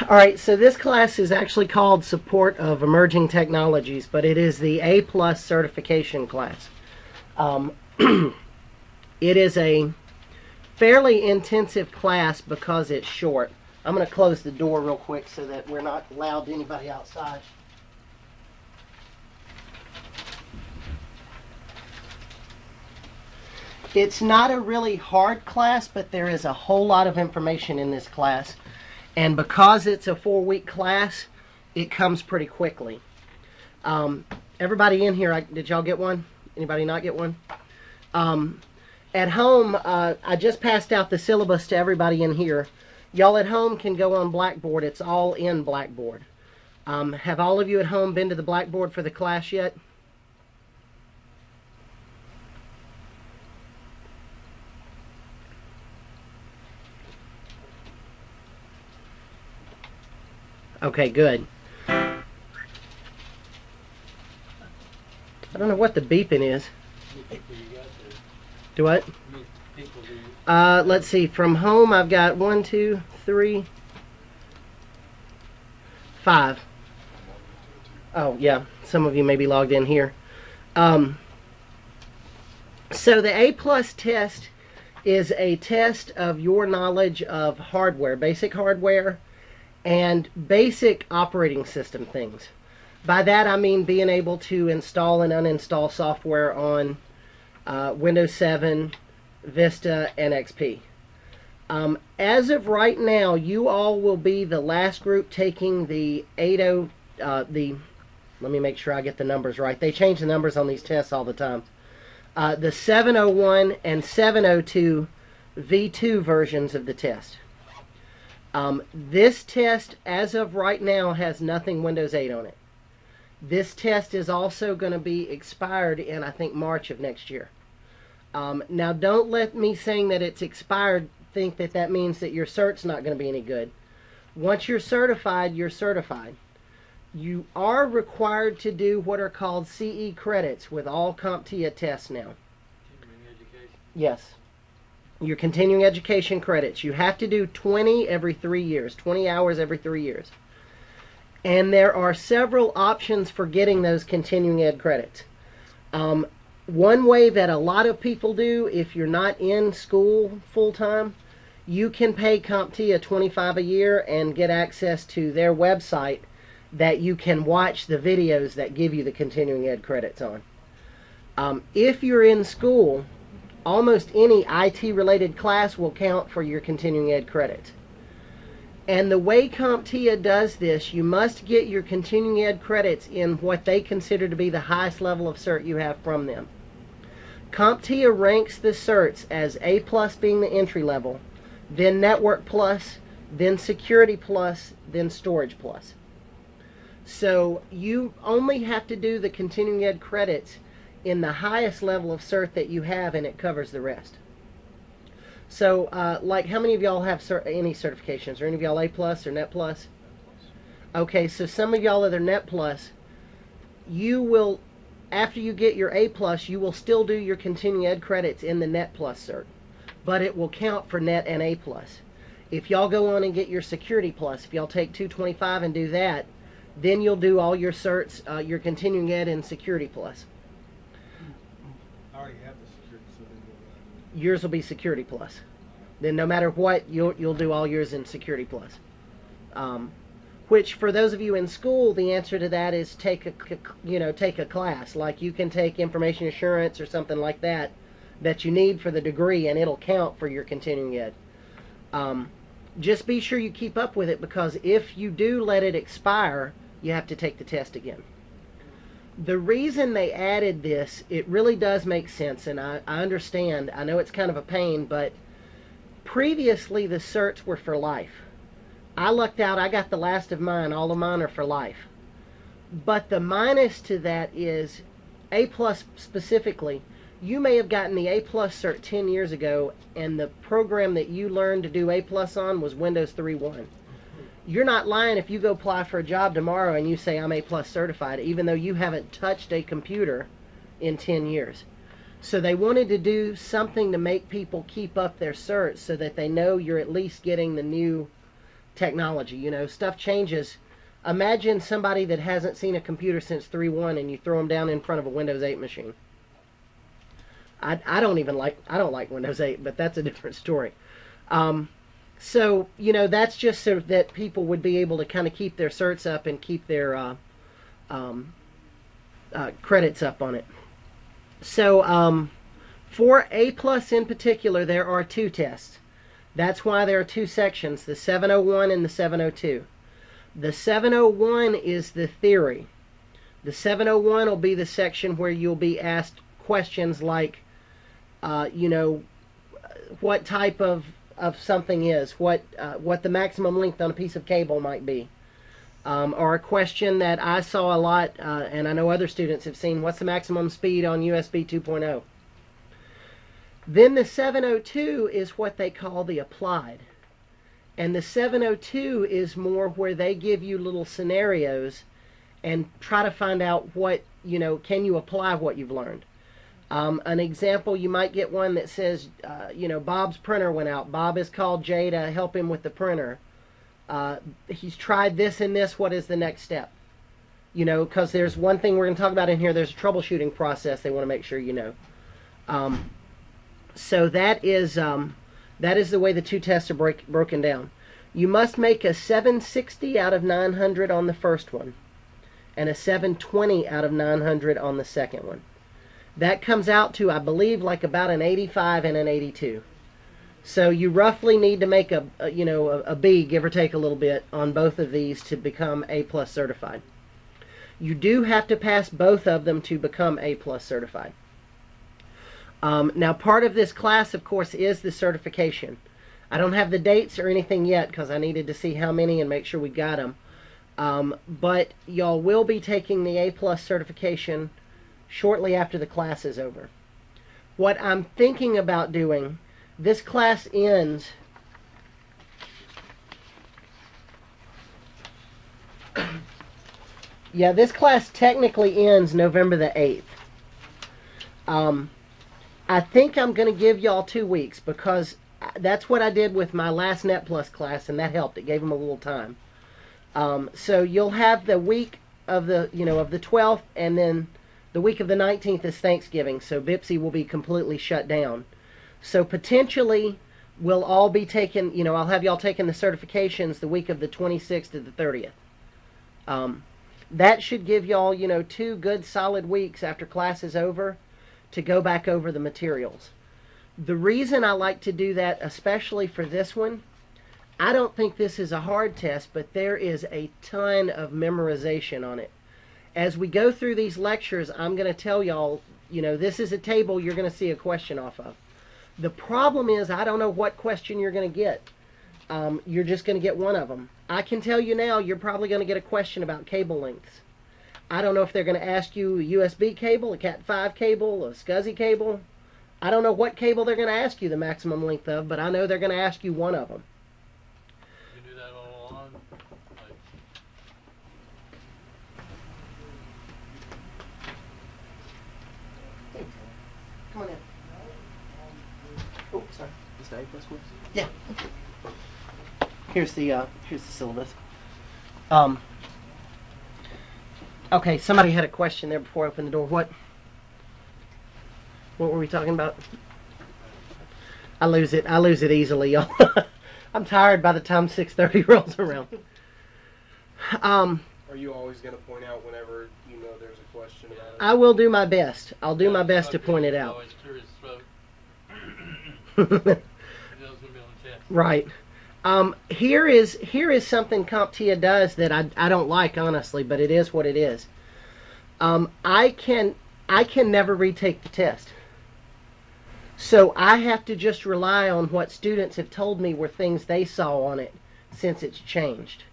All right, so this class is actually called Support of Emerging Technologies, but it is the A+ certification class. It is a fairly intensive class because it's short. I'm going to close the door real quick so that we're not loud to anybody outside. It's not a really hard class, but there is a whole lot of information in this class. And because it's a 4-week class, it comes pretty quickly. Everybody in here, did y'all get one? Anybody not get one? At home, I just passed out the syllabus to everybody in here. Y'all at home can go on Blackboard. It's all in Blackboard. Have all of you at home been to the Blackboard for the class yet? Okay, good. I don't know what the beeping is. Do what? Let's see. From home, I've got 1, 2, 3, 5. Oh, yeah. Some of you may be logged in here. So the A+ test is a test of your knowledge of hardware, basic hardware, and basic operating system things. By that I mean being able to install and uninstall software on Windows 7, Vista, and XP. As of right now, you all will be the last group taking the 80, let me make sure I get the numbers right. They change the numbers on these tests all the time. The 701 and 702 V2 versions of the test. This test, as of right now, has nothing Windows 8 on it. This test is also going to be expired in, I think, March of next year. Now, don't let me saying that it's expired think that that means that your cert's not going to be any good. Once you're certified, you're certified. You are required to do what are called CE credits with all CompTIA tests now. Continuing education? Yes. Your continuing education credits. You have to do 20 every 3 years, 20 hours every 3 years. And there are several options for getting those continuing ed credits. One way that a lot of people do, if you're not in school full-time, you can pay CompTIA $25 a year and get access to their website that you can watch the videos that give you the continuing ed credits on. If you're in school, almost any IT-related class will count for your continuing ed credits. And the way CompTIA does this, you must get your continuing ed credits in what they consider to be the highest level of cert you have from them. CompTIA ranks the certs as A+ being the entry level, then Network Plus, then Security Plus, then Storage Plus. So you only have to do the continuing ed credits in the highest level of cert that you have, and it covers the rest. So, like, how many of y'all have any certifications? Are any of y'all A+ or Net Plus? Okay, so some of y'all are Net Plus. You will, after you get your A+, you will still do your continuing ed credits in the Net Plus cert, but it will count for Net and A+. If y'all go on and get your Security Plus, if y'all take 225 and do that, then you'll do all your certs, your continuing ed and Security Plus. I already have the security, so then Yours will be Security Plus. Then no matter what, you'll do all yours in Security Plus. Which, for those of you in school, the answer to that is take a class. Like, you can take information assurance or something like that you need for the degree, and it'll count for your continuing ed. Just be sure you keep up with it, because if you do let it expire, you have to take the test again. The reason they added this, it really does make sense, and I understand. I know it's kind of a pain, but previously the certs were for life. I lucked out. I got the last of mine. All of mine are for life. But the minus to that is A+ specifically. You may have gotten the A+ cert 10 years ago, and the program that you learned to do A+ on was Windows 3.1. You're not lying if you go apply for a job tomorrow and you say, I'm A+ certified, even though you haven't touched a computer in 10 years. So they wanted to do something to make people keep up their certs so that they know you're at least getting the new technology. You know, stuff changes. Imagine somebody that hasn't seen a computer since 3.1 and you throw them down in front of a Windows 8 machine. I don't like Windows 8, but that's a different story. So, you know, that's just so that people would be able to kind of keep their certs up and keep their credits up on it. So, for A+ in particular, there are 2 tests. That's why there are 2 sections, the 701 and the 702. The 701 is the theory. The 701 will be the section where you'll be asked questions like, you know, what type of something is, what the maximum length on a piece of cable might be. Or a question that I saw a lot, and I know other students have seen, what's the maximum speed on USB 2.0? Then the 702 is what they call the applied. And the 702 is more where they give you little scenarios and try to find out what, you know, can you apply what you've learned. An example, you might get one that says, you know, Bob's printer went out. Bob has called Jay to help him with the printer. He's tried this and this. What is the next step? You know, because there's one thing we're going to talk about in here. There's a troubleshooting process they want to make sure you know. So that is the way the 2 tests are broken down. You must make a 760 out of 900 on the first one and a 720 out of 900 on the second one. That comes out to, I believe, like about an 85 and an 82. So you roughly need to make a B, give or take a little bit, on both of these to become A+ certified. You do have to pass both of them to become A+ certified. Now, part of this class, of course, is the certification. I don't have the dates or anything yet because I needed to see how many and make sure we got them. But y'all will be taking the A+ certification shortly after the class is over. What I'm thinking about doing, this class ends yeah, this class technically ends November the 8th. I think I'm going to give y'all 2 weeks because that's what I did with my last Net Plus class, and that helped. It gave them a little time. So you'll have the week of the, you know, of the 12th, and then the week of the 19th is Thanksgiving, so BIPSI will be completely shut down. So potentially we'll all be taking, you know, I'll have y'all taking the certifications the week of the 26th to the 30th. That should give y'all, you know, 2 good solid weeks after class is over to go back over the materials. The reason I like to do that, especially for this one, I don't think this is a hard test, but there is a ton of memorization on it. As we go through these lectures, I'm going to tell y'all, you know, this is a table you're going to see a question off of. The problem is I don't know what question you're going to get. You're just going to get one of them. I can tell you now you're probably going to get a question about cable lengths. I don't know if they're going to ask you a USB cable, a Cat5 cable, a SCSI cable. I don't know what cable they're going to ask you the maximum length of, but I know they're going to ask you one of them. You do that all along? Hey, come on in. Oh, sorry. Is that A+ quiz? Yeah. Here's the syllabus. Okay, somebody had a question there before I opened the door. What were we talking about? I lose it easily, y'all. I'm tired by the time 6:30 rolls around. Are you always going to point out whenever you know there's a question about it? I will do my best. I'll do my best to point it out. Right. Here is something CompTIA does that I don't like, honestly, but it is what it is. I can never retake the test. So I have to just rely on what students have told me were things they saw on it since it's changed.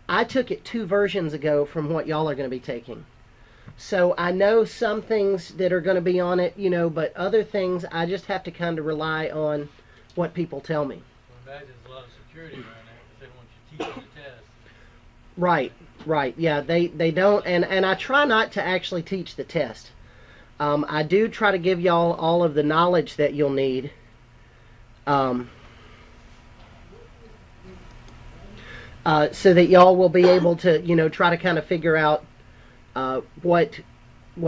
I took it 2 versions ago from what y'all are going to be taking. So I know some things that are going to be on it, you know, but other things I just have to kind of rely on what people tell me. Well, imagine there's a lot of security around there because they don't want you teaching the test. Right. Yeah, they don't, and I try not to actually teach the test. I do try to give y'all all of the knowledge that you'll need. so that y'all will be able to, try to kind of figure out what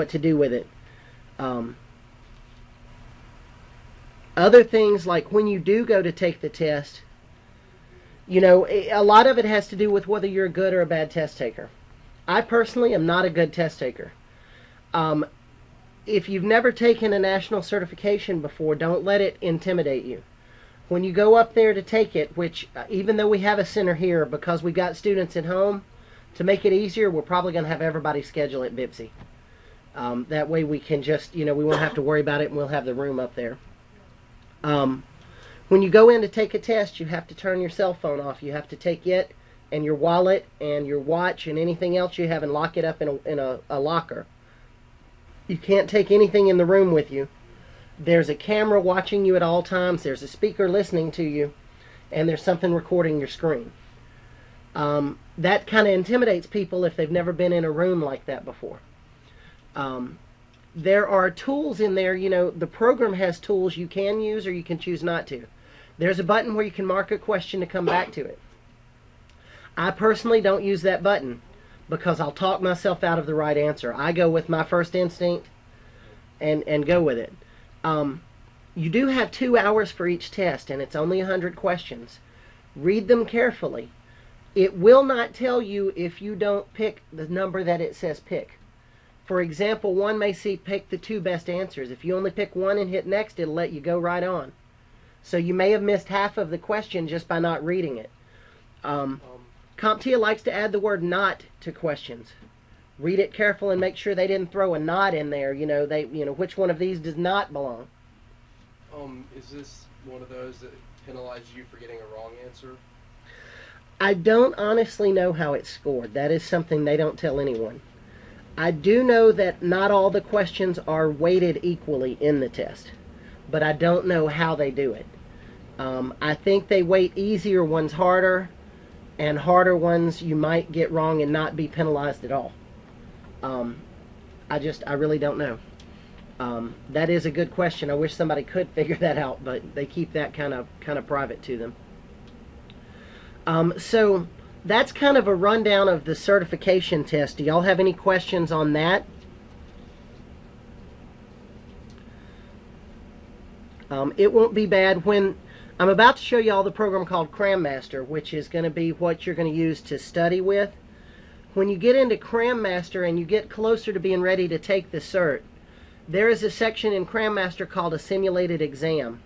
to do with it. Other things like when you do go to take the test, a lot of it has to do with whether you're a good or a bad test taker. I personally am not a good test taker. If you've never taken a national certification before, don't let it intimidate you. When you go up there to take it, which even though we have a center here, because we got students at home, to make it easier, we're probably going to have everybody schedule at Bipsy. That way we can just, we won't have to worry about it, and we'll have the room up there. When you go in to take a test, you have to turn your cell phone off. You have to take it and your wallet and your watch and anything else you have and lock it up in a locker. You can't take anything in the room with you. There's a camera watching you at all times. There's a speaker listening to you. And there's something recording your screen. That kind of intimidates people if they've never been in a room like that before. There are tools in there. The program has tools you can use or you can choose not to. There's a button where you can mark a question to come back to it. I personally don't use that button because I'll talk myself out of the right answer. I go with my first instinct and go with it. You do have 2 hours for each test, and it's only 100 questions. Read them carefully. It will not tell you if you don't pick the number that it says pick. For example, one may say pick the 2 best answers. If you only pick one and hit next, it'll let you go right on. So you may have missed half of the question just by not reading it. CompTIA likes to add the word not to questions. Read it careful and make sure they didn't throw a not in there. Which one of these does not belong. Is this one of those that penalize you for getting a wrong answer? I don't honestly know how it's scored. That is something they don't tell anyone. I do know that not all the questions are weighted equally in the test, but I don't know how they do it. I think they weight easier ones harder, and harder ones you might get wrong and not be penalized at all. I really don't know. That is a good question. I wish somebody could figure that out, but they keep that kind of private to them. So that's kind of a rundown of the certification test. Do y'all have any questions on that? It won't be bad. When I'm about to show y'all the program called Cram Master, which is going to be what you're going to use to study with. When you get into Cram Master and you get closer to being ready to take the cert, there is a section in Cram Master called a simulated exam.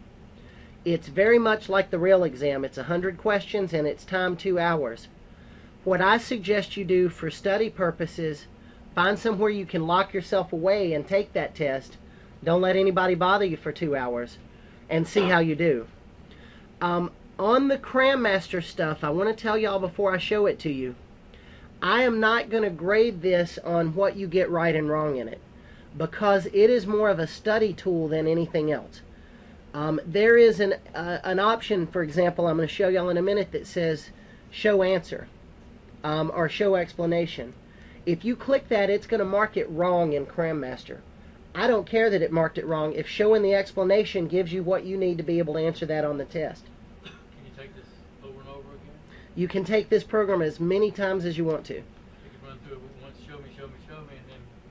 It's very much like the real exam. It's 100 questions and it's time 2 hours. What I suggest you do for study purposes, find somewhere you can lock yourself away and take that test. Don't let anybody bother you for 2 hours and see how you do. On the Cram Master stuff, I want to tell y'all before I show it to you, I am not going to grade this on what you get right and wrong in it, because it is more of a study tool than anything else. There is an option, for example, I'm going to show y'all in a minute, that says show answer or show explanation. If you click that, it's going to mark it wrong in Cram Master. I don't care that it marked it wrong if showing the explanation gives you what you need to be able to answer that on the test. Can you take this over and over again? You can take this program as many times as you want to. You can run through it once, show me,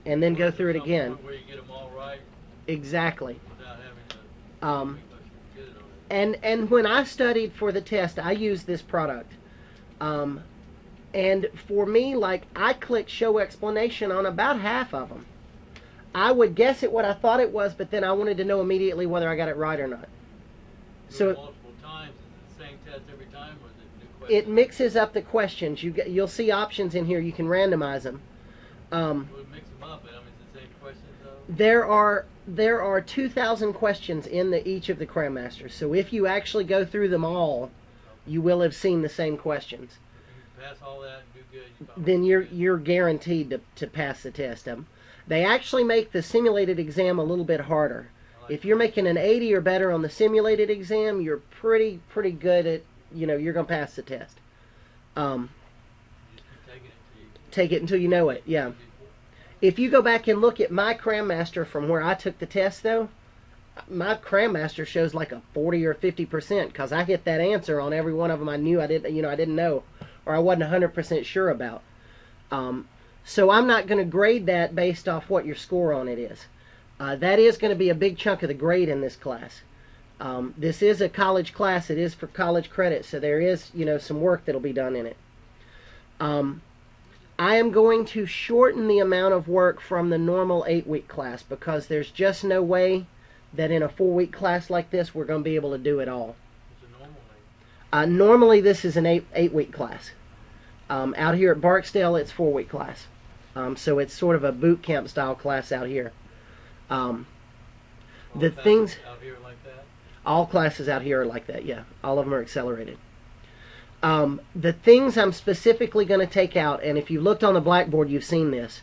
and then go through it again. Where you get them all right. Exactly. Without having to get it over. And when I studied for the test, I used this product. And for me, like, I clicked show explanation on about half of them. I would guess it what I thought it was, but then I wanted to know immediately whether I got it right or not. So multiple times, is it the same test every time, or is it new questions? it mixes up the questions. You'll see options in here. You can randomize them. Well, it mix them up, but I mean, it's the same questions though. There are 2,000 questions in each of the Cram Masters. So if you actually go through them all, you will have seen the same questions. If you pass all that and do good, Then you're guaranteed to pass the test. They actually make the simulated exam a little bit harder. If you're making an 80 or better on the simulated exam, you're pretty good at, you're going to pass the test. Take it until you know it, yeah. If you go back and look at my Cram Master from where I took the test, though, my Cram Master shows like a 40 or 50% because I hit that answer on every one of them I knew I didn't know. or I wasn't 100% sure about. So I'm not going to grade that based off what your score on it is. That is going to be a big chunk of the grade in this class. This is a college class. It is for college credit, so there is, some work that'll be done in it. I am going to shorten the amount of work from the normal 8-week class because there's just no way that in a 4-week class like this we're going to be able to do it all. It's a normal Normally this is an 8-week class. Out here at Barksdale it's 4-week class. So it's sort of a boot camp style class out here. The things out here like that. All classes out here are like that, yeah. All of them are accelerated. The things I'm specifically going to take out, and if you looked on the blackboard, you've seen this.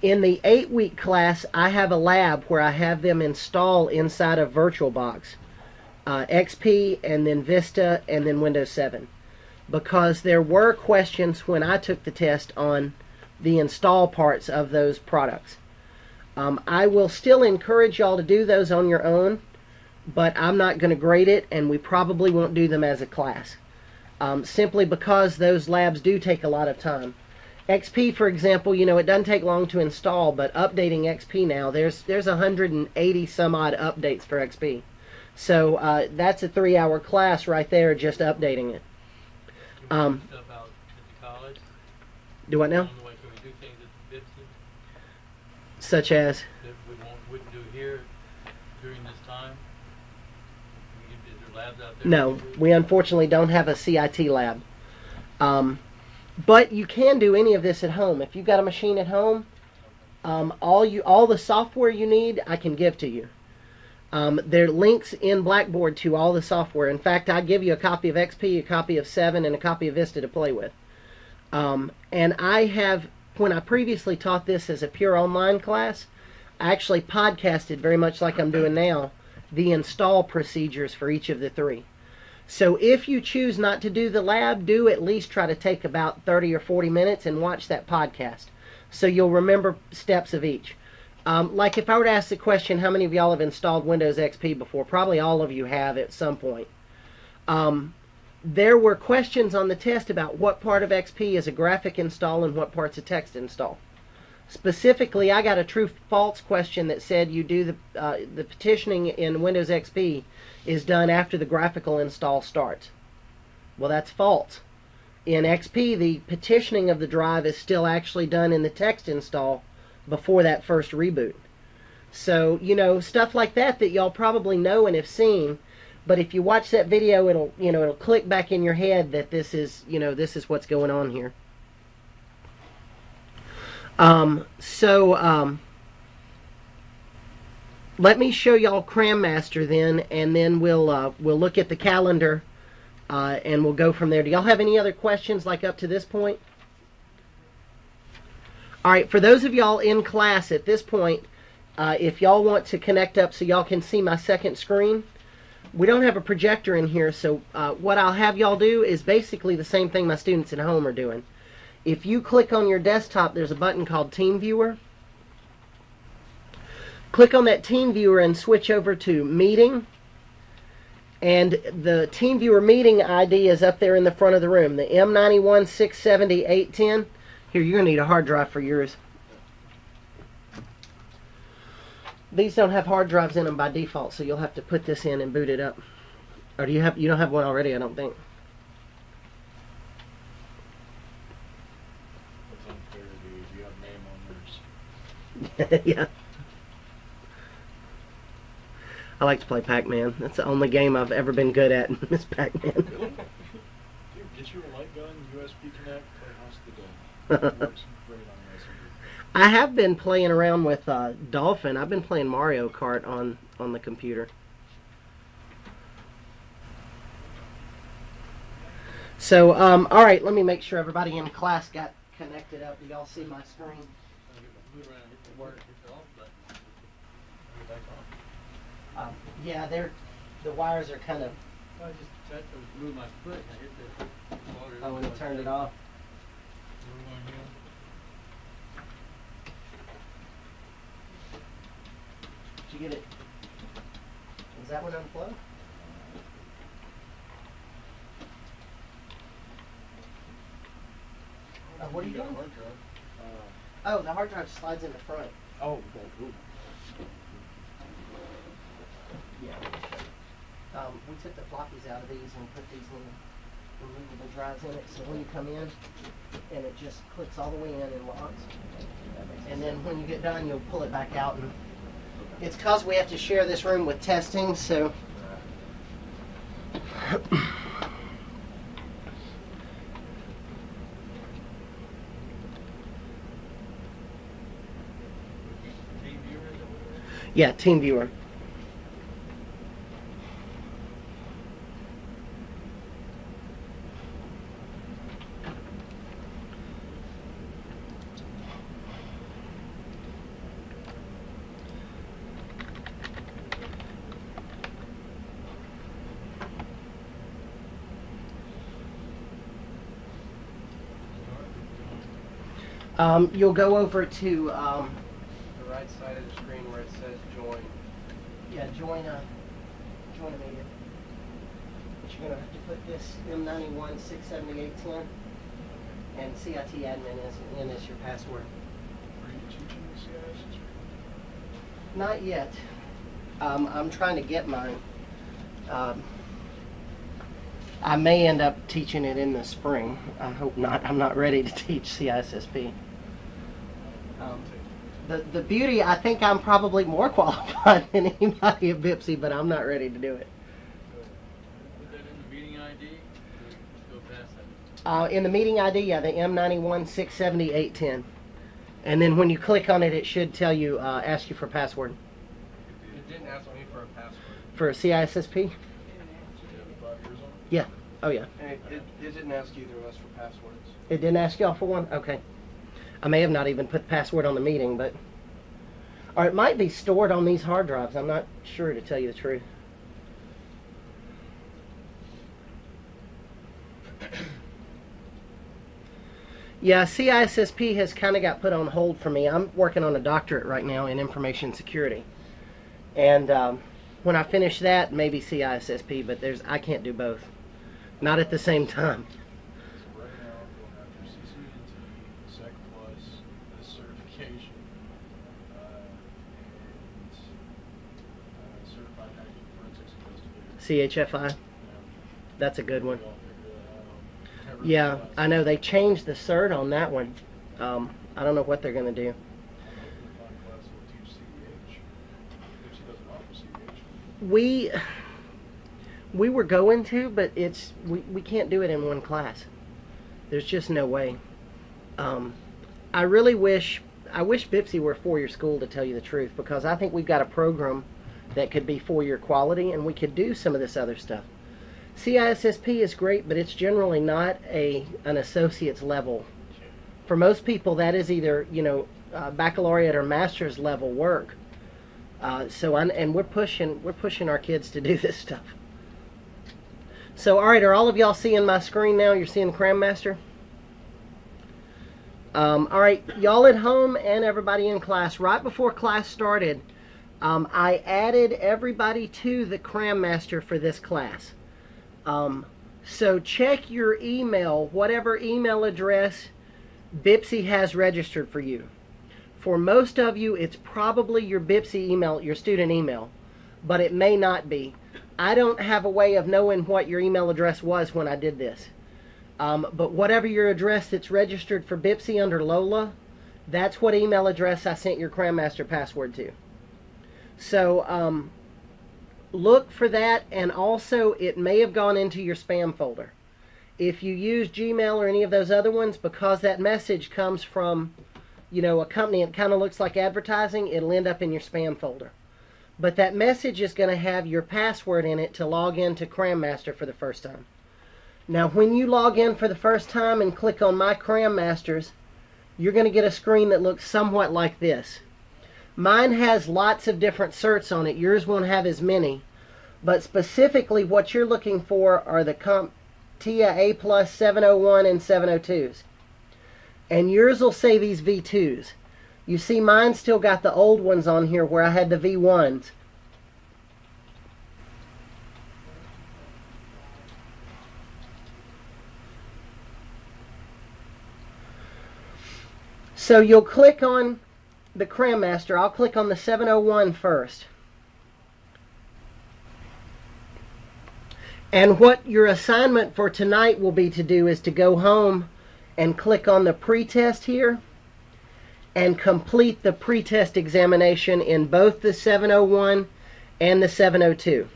In the 8-week class, I have a lab where I have them install inside of VirtualBox, XP, and then Vista, and then Windows 7. Because there were questions when I took the test on the install parts of those products. I will still encourage y'all to do those on your own, but I'm not going to grade it, and we probably won't do them as a class. Simply because those labs do take a lot of time. XP, for example, it doesn't take long to install, but updating XP now, there's 180 some odd updates for XP. So that's a 3-hour class right there, just updating it. Can we do stuff out at the college? Do what now? Can we do things at the Vista Such as? that we wouldn't do here during this time? Is there labs out there? No, we unfortunately don't have a CIT lab. But you can do any of this at home. If you've got a machine at home, all the software you need, I can give to you. There are links in Blackboard to all the software. In fact, I give you a copy of XP, a copy of 7, and a copy of Vista to play with. And I have, when I previously taught this as a pure online class, I actually podcasted, very much like I'm doing now, the install procedures for each of the 3. So if you choose not to do the lab, do at least try to take about 30 or 40 minutes and watch that podcast, so you'll remember steps of each. Like if I were to ask the question, how many of y'all have installed Windows XP before? Probably all of you have at some point. There were questions on the test about what part of XP is a graphic install and what part's a text install. Specifically, I got a true-false question that said you do the petitioning in Windows XP is done after the graphical install starts. Well, that's false. In XP, the petitioning of the drive is still actually done in the text install before that first reboot. So, stuff like that y'all probably know and have seen, but if you watch that video, it'll click back in your head that this is what's going on here. Let me show y'all Cram Master then, and then we'll look at the calendar, and we'll go from there. Do y'all have any other questions like up to this point? All right, for those of y'all in class at this point, if y'all want to connect up so y'all can see my second screen, we don't have a projector in here, so what I'll have y'all do is basically the same thing my students at home are doing. If you click on your desktop, there's a button called Team Viewer. Click on that Team Viewer and switch over to Meeting. And the Team Viewer meeting ID is up there in the front of the room, the M91-670-810. Here, you're going to need a hard drive for yours. These don't have hard drives in them by default, so you'll have to put this in and boot it up. Or you don't have one already, I don't think. That's unfair, dude. You have name on yours. Yeah. I like to play Pac-Man. That's the only game I've ever been good at, is Pac-Man. Really? Dude, get you a light gun, USB connect, play House of the Dead. It works great on the SUV. I have been playing around with Dolphin. I've been playing Mario Kart on the computer. So, all right, let me make sure everybody in class got connected up. Do y'all see my screen? Move around, hit the work, hit the off button. Get back on. Yeah, the wires are kind of... I just tried to move my foot and I hit the water. Oh, and it turned it off. We're going here. Did you get it? Is that one unplugged? what are you got a doing? hard drive. Oh, the hard drive slides in the front. Oh, okay. Ooh. Yeah. We took the floppies out of these and put these little removable drives in it, so when you come in, and it just clicks all the way in and locks. And then when you get done, you'll pull it back out. And it's because we have to share this room with testing, so. Team viewer, is that what it is? Yeah, TeamViewer. You'll go over to, The right side of the screen where it says join. yeah, join a meeting. But you're going to have to put this M91 67810 and CIT admin as your password. Are you teaching the CISSP? Not yet. I'm trying to get mine. I may end up teaching it in the spring. I hope not. I'm not ready to teach CISSP. The beauty, I think I'm probably more qualified than anybody at BIPSI, but I'm not ready to do it. Put that in the meeting ID, or we just go past that? In the meeting ID, yeah, the M91 67810. And then when you click on it, it should tell you, ask you for password. It didn't ask me for a password. For CISSP? So you have 5 years on it? Yeah. Oh, yeah. And it didn't ask either of us for passwords. It didn't ask y'all for one? Okay. I may have not even put the password on the meeting, but... Or it might be stored on these hard drives. I'm not sure, to tell you the truth. Yeah, CISSP has kind of got put on hold for me. I'm working on a doctorate right now in information security. And when I finish that, maybe CISSP, but I can't do both. Not at the same time. So right now, I'm going after CCNT, Sec Plus, this certification, and Certified Hacking Forensics Investigator. CHFI, Yeah. that's a good one. We all figured that out. Never Yeah, realized. I know they changed the cert on that one. I don't know what they're going to do. I'm hoping to find a class that will teach CEH. If she doesn't offer CEH. We were going to, but we can't do it in one class. There's just no way. I wish BIPSI were a 4-year school, to tell you the truth, because I think we've got a program that could be 4-year quality, and we could do some of this other stuff. CISSP is great, but it's generally not an associate's level. For most people, that is either baccalaureate or master's level work. And we're pushing our kids to do this stuff. So, all right, are all of y'all seeing my screen now? You're seeing Cram Master? All right, y'all at home and everybody in class, right before class started, I added everybody to the Cram Master for this class. So check your email, whatever email address BIPSI has registered for you. For most of you, it's probably your BIPSI email, your student email, but it may not be. I don't have a way of knowing what your email address was when I did this. But whatever your address that's registered for BIPSI under Lola, that's what email address I sent your Cram Master password to. So look for that, and also it may have gone into your spam folder. If you use Gmail or any of those other ones, because that message comes from a company that kind of looks like advertising, it'll end up in your spam folder. But that message is going to have your password in it to log into Cram Master for the first time. Now, when you log in for the first time and click on My Cram Masters, you're going to get a screen that looks somewhat like this. Mine has lots of different certs on it. Yours won't have as many. But specifically, what you're looking for are the CompTIA A+ 701 and 702s. And yours will say these V2s. You see, mine still got the old ones on here where I had the V1s. So you'll click on the Cram Master. I'll click on the 701 first. And what your assignment for tonight will be to do is to go home and click on the pretest here and complete the pretest examination in both the 701 and the 702.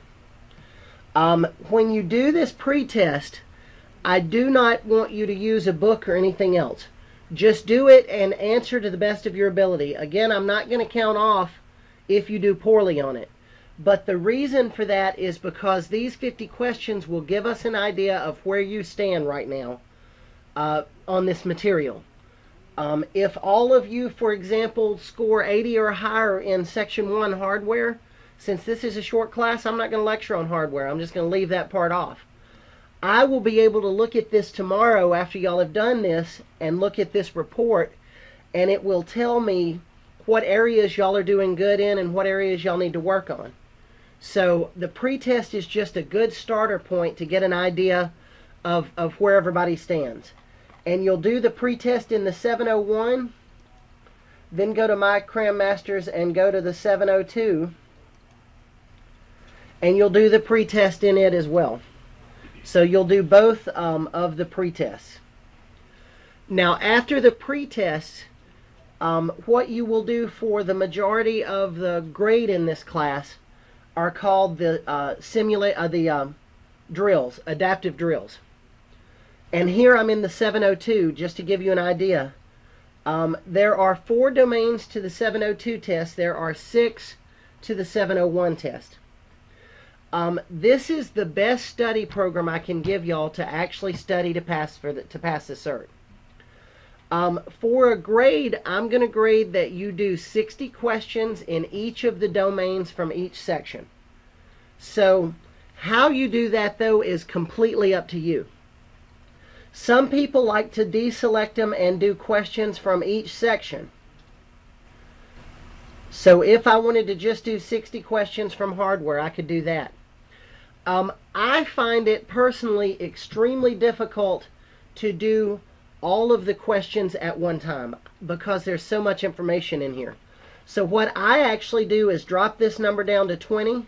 When you do this pretest, I do not want you to use a book or anything else. Just do it and answer to the best of your ability. Again, I'm not going to count off if you do poorly on it. But the reason for that is because these 50 questions will give us an idea of where you stand right now on this material. If all of you, for example, score 80 or higher in Section 1 hardware, since this is a short class, I'm not going to lecture on hardware. I'm just going to leave that part off. I will be able to look at this tomorrow after y'all have done this and look at this report, and it will tell me what areas y'all are doing good in and what areas y'all need to work on. So the pretest is just a good starter point to get an idea of where everybody stands. And you'll do the pretest in the 701, then go to My Cram Masters and go to the 702, and you'll do the pretest in it as well. So you'll do both of the pretests. Now after the pretest, what you will do for the majority of the grade in this class are called the drills, adaptive drills. And here I'm in the 702, just to give you an idea. There are 4 domains to the 702 test. There are 6 to the 701 test. This is the best study program I can give y'all to actually study to pass the cert. For a grade, I'm going to grade that you do 60 questions in each of the domains from each section. So how you do that, though, is completely up to you. Some people like to deselect them and do questions from each section. So if I wanted to just do 60 questions from hardware, I could do that. I find it personally extremely difficult to do all of the questions at one time because there's so much information in here. So what I actually do is drop this number down to 20.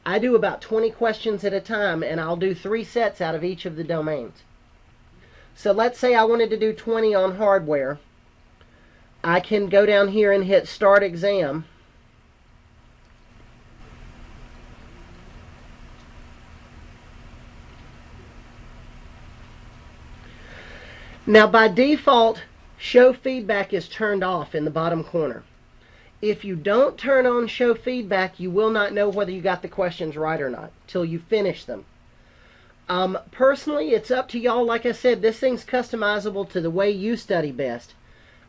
I do about 20 questions at a time, and I'll do 3 sets out of each of the domains. So let's say I wanted to do 20 on hardware. I can go down here and hit Start Exam. Now by default, Show Feedback is turned off in the bottom corner. If you don't turn on Show Feedback, you will not know whether you got the questions right or not till you finish them. Personally, it's up to y'all. Like I said, this thing's customizable to the way you study best.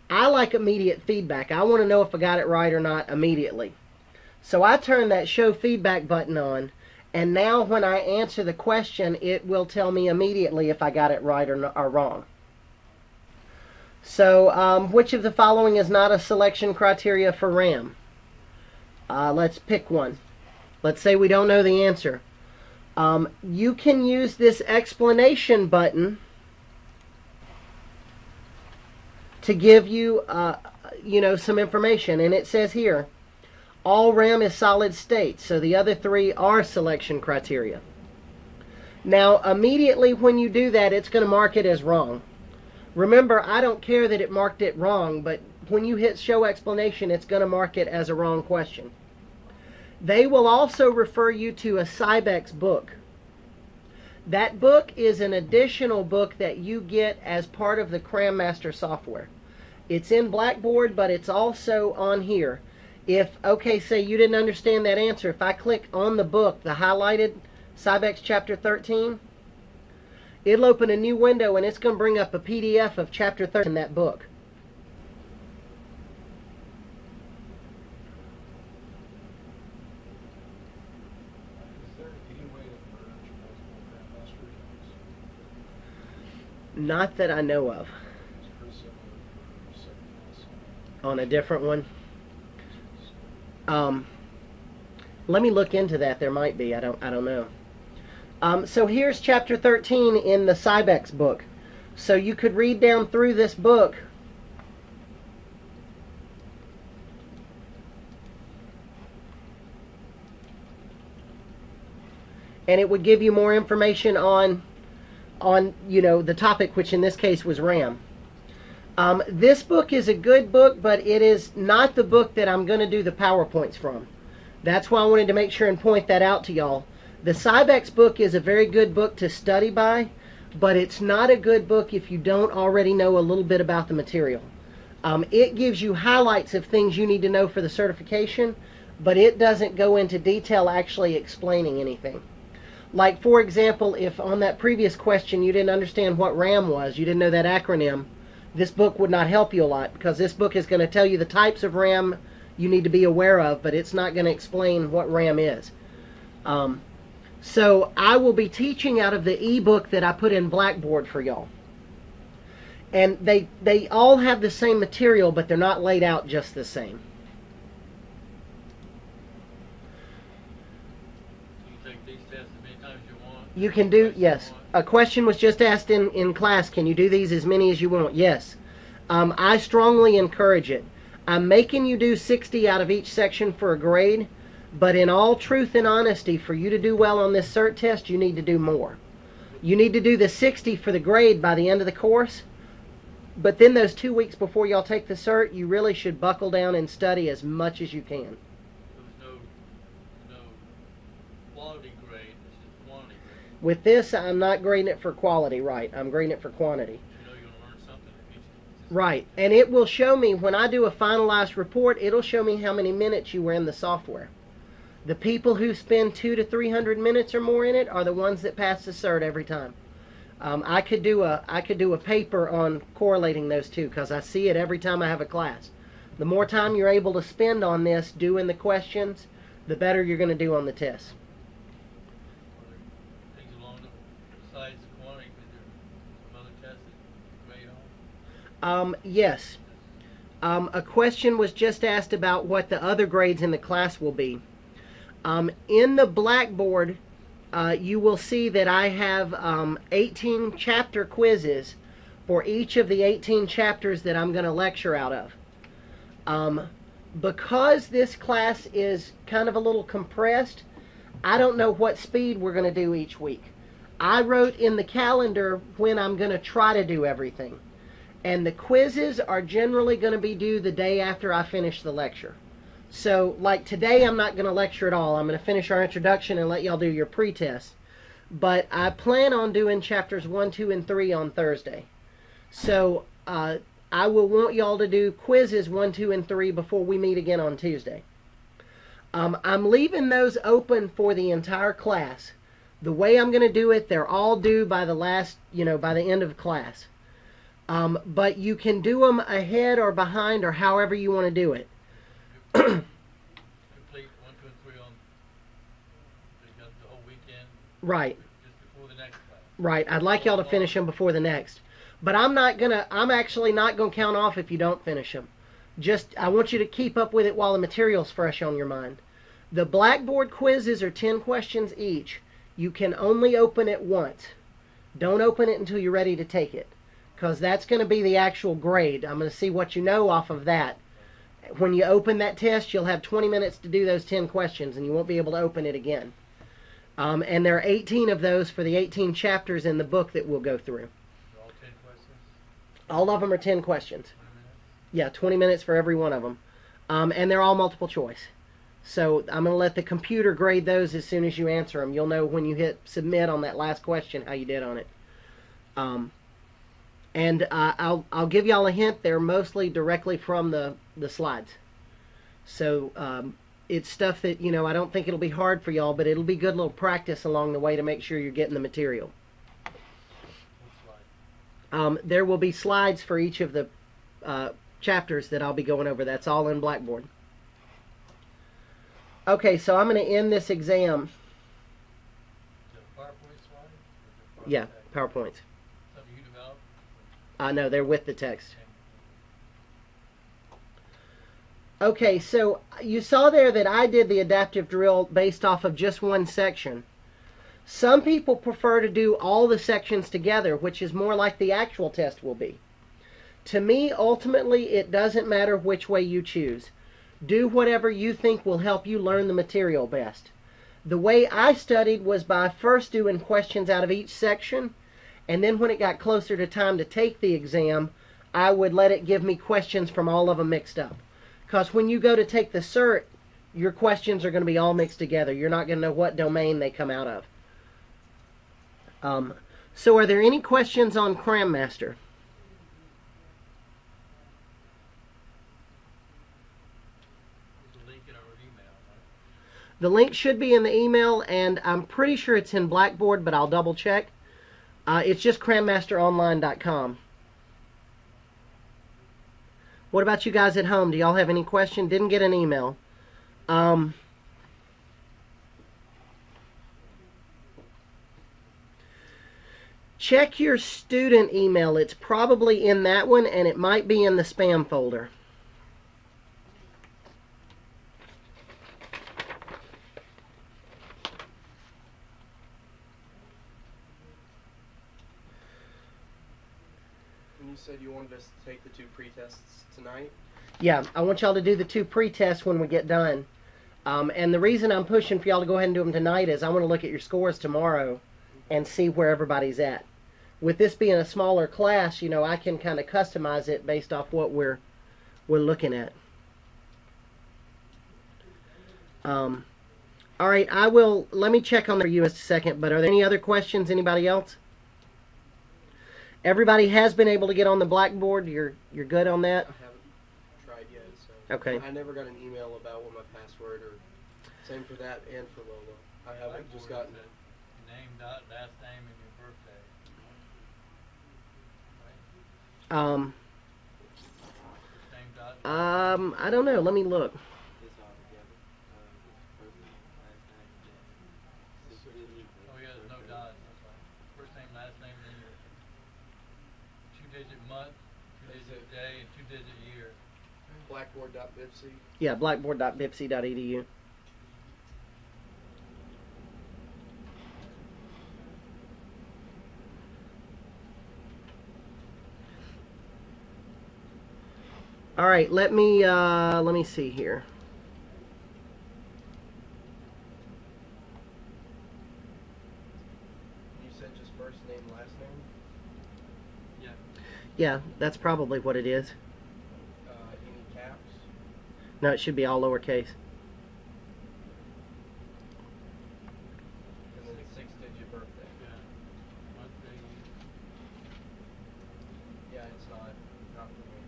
I like immediate feedback. I want to know if I got it right or not immediately. So I turn that Show Feedback button on, and now when I answer the question, it will tell me immediately if I got it right or wrong. So which of the following is not a selection criteria for RAM? Let's pick one. Let's say we don't know the answer. You can use this explanation button to give you, some information. And it says here, all RAM is solid state. So the other 3 are selection criteria. Now, immediately when you do that, it's going to mark it as wrong. Remember, I don't care that it marked it wrong, but when you hit Show Explanation, it's going to mark it as a wrong question. They will also refer you to a Cybex book. That book is an additional book that you get as part of the Cram Master software. It's in Blackboard, but it's also on here. Say you didn't understand that answer, if I click on the book, the highlighted Cybex Chapter 13, it'll open a new window and it's going to bring up a PDF of Chapter 13 in that book. Is there any way to merge multiple Cram Master accounts? Not that I know of. It's pretty similar for second class. On a different one? Let me look into that. There might be. I don't know. So here's Chapter 13 in the Cybex book. So you could read down through this book and it would give you more information on the topic, which in this case was RAM. This book is a good book, but it is not the book that I'm going to do the PowerPoints from. That's why I wanted to make sure and point that out to y'all. The Cybex book is a very good book to study by, but it's not a good book if you don't already know a little bit about the material. It gives you highlights of things you need to know for the certification, but it doesn't go into detail actually explaining anything. Like, for example, if on that previous question you didn't understand what RAM was, you didn't know that acronym, this book would not help you a lot, because this book is going to tell you the types of RAM you need to be aware of, but it's not going to explain what RAM is. So I will be teaching out of the ebook that I put in Blackboard for y'all. And they all have the same material, but they're not laid out just the same. You can take these tests as many times as you want. You can do, yes. A question was just asked in class, can you do these as many as you want? Yes. I strongly encourage it. I'm making you do 60 out of each section for a grade, but in all truth and honesty, for you to do well on this CERT test, you need to do more. You need to do the 60 for the grade by the end of the course, but then those 2 weeks before y'all take the CERT, you really should buckle down and study as much as you can. There's no quality grade, it's just quantity grade. With this, I'm not grading it for quality, right? I'm grading it for quantity. You know you're going to learn something at each test. Right, and it will show me, when I do a finalized report, it'll show me how many minutes you were in the software. The people who spend 200 to 300 minutes or more in it are the ones that pass the CERT every time. I could do a paper on correlating those two, because I see it every time I have a class. The more time you're able to spend on this doing the questions, the better you're going to do on the tests. Are there things along besides quantity, because there some other tests that grade on? Yes. A question was just asked about what the other grades in the class will be. In the Blackboard, you will see that I have 18 chapter quizzes for each of the 18 chapters that I'm going to lecture out of. Because this class is kind of a little compressed, I don't know what speed we're going to do each week. I wrote in the calendar when I'm going to try to do everything. And the quizzes are generally going to be due the day after I finish the lecture. So, like today, I'm not going to lecture at all. I'm going to finish our introduction and let y'all do your pre-test. But I plan on doing chapters 1, 2, and 3 on Thursday. So, I will want y'all to do quizzes 1, 2, and 3 before we meet again on Tuesday. I'm leaving those open for the entire class. The way I'm going to do it, they're all due by the last, by the end of class. But you can do them ahead or behind or however you want to do it. Complete 1, 2, and 3 on the whole weekend. Right. Just before the next class. Right. I'd like y'all to finish them before the next. But I'm actually not gonna count off if you don't finish them. I want you to keep up with it while the material's fresh on your mind. The Blackboard quizzes are 10 questions each. You can only open it once. Don't open it until you're ready to take it, because that's going to be the actual grade. I'm going to see what you know off of that. When you open that test, you'll have 20 minutes to do those 10 questions, and you won't be able to open it again. And there are 18 of those for the 18 chapters in the book that we'll go through. All 10 questions? All of them are 10 questions. 20 minutes? Yeah, 20 minutes for every one of them. And they're all multiple choice. So I'm going to let the computer grade those as soon as you answer them. You'll know when you hit submit on that last question how you did on it. And I'll give y'all a hint. They're mostly directly from the slides. So it's stuff that, I don't think it'll be hard for y'all, but it'll be good little practice along the way to make sure you're getting the material. There will be slides for each of the chapters that I'll be going over. That's all in Blackboard. Okay, so I'm going to end this exam. The PowerPoint slides? Yeah, PowerPoints. Something you developed? No, they're with the text. Okay, so you saw there that I did the adaptive drill based off of just one section. Some people prefer to do all the sections together, which is more like the actual test will be. To me, ultimately, it doesn't matter which way you choose. Do whatever you think will help you learn the material best. The way I studied was by first doing questions out of each section, and then when it got closer to time to take the exam, I would let it give me questions from all of them mixed up. Because when you go to take the CERT, your questions are going to be all mixed together. You're not going to know what domain they come out of. So are there any questions on Cram Master? There's a link in our email, right? The link should be in the email, and I'm pretty sure it's in Blackboard, but I'll double check. It's just crammasteronline.com. What about you guys at home? Do y'all have any question? Didn't get an email. Check your student email. It's probably in that one, and it might be in the spam folder. When you said you wanted us to take the 2 pretests tonight, Yeah, I want y'all to do the 2 pre-tests when we get done. And the reason I'm pushing for y'all to go ahead and do them tonight is I want to look at your scores tomorrow and see where everybody's at. With this being a smaller class, you know, I can kind of customize it based off what we're looking at. All right, let me check on you in a second, but are there any other questions? Anybody else? Everybody has been able to get on the Blackboard. You're good on that? I haven't tried yet, so Okay. I never got an email about what my password or same for that and for Lola. I haven't just gotten it. Name, dot, last name, and your birthday. Um, First name, dot. I don't know. Let me look. It's all together. First name, last name, Oh yeah, there's no dots. That's right. First name, last name, then your 2-digit month, 2-digit day, and 2-digit year. Blackboard.bibc. Yeah, blackboard.bipsy.edu. All right, let me see here. You said just first name, last name? Yeah. Yeah, that's probably what it is. Any caps? No, it should be all lowercase. And then 6-digit birthday. Yeah. Month, day, year. Yeah, it's not for me.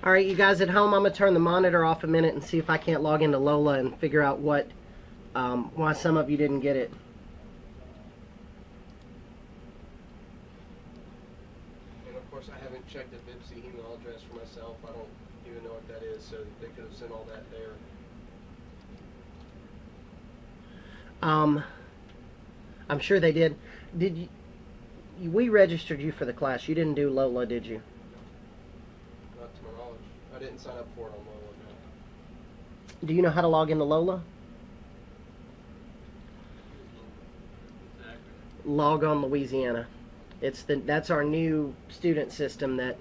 All right, you guys at home, I'm going to turn the monitor off a minute and see if I can't log into Lola and figure out why some of you didn't get it. And of course, I haven't checked the Bibsy email address for myself. I don't even know what that is, so they could have sent all that there. I'm sure they did. We registered you for the class. You didn't do Lola, did you? Not to my knowledge. I didn't sign up for it on Lola. No. Do you know how to log into Lola? Exactly. Log on Louisiana. That's our new student system that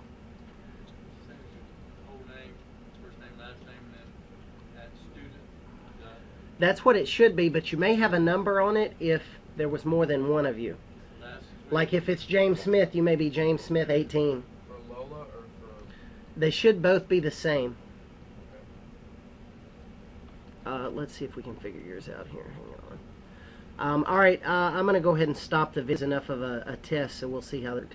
Same as your whole name, first name, last name, and then at student. Dot. that's what it should be, but you may have a number on it if there was more than one of you. Last Like if it's James Smith, you may be James Smith 18. For Lola or for... They should both be the same. Let's see if we can figure yours out here. Hang on. All right, I'm going to go ahead and stop the vid. It's enough of a test, so we'll see how that...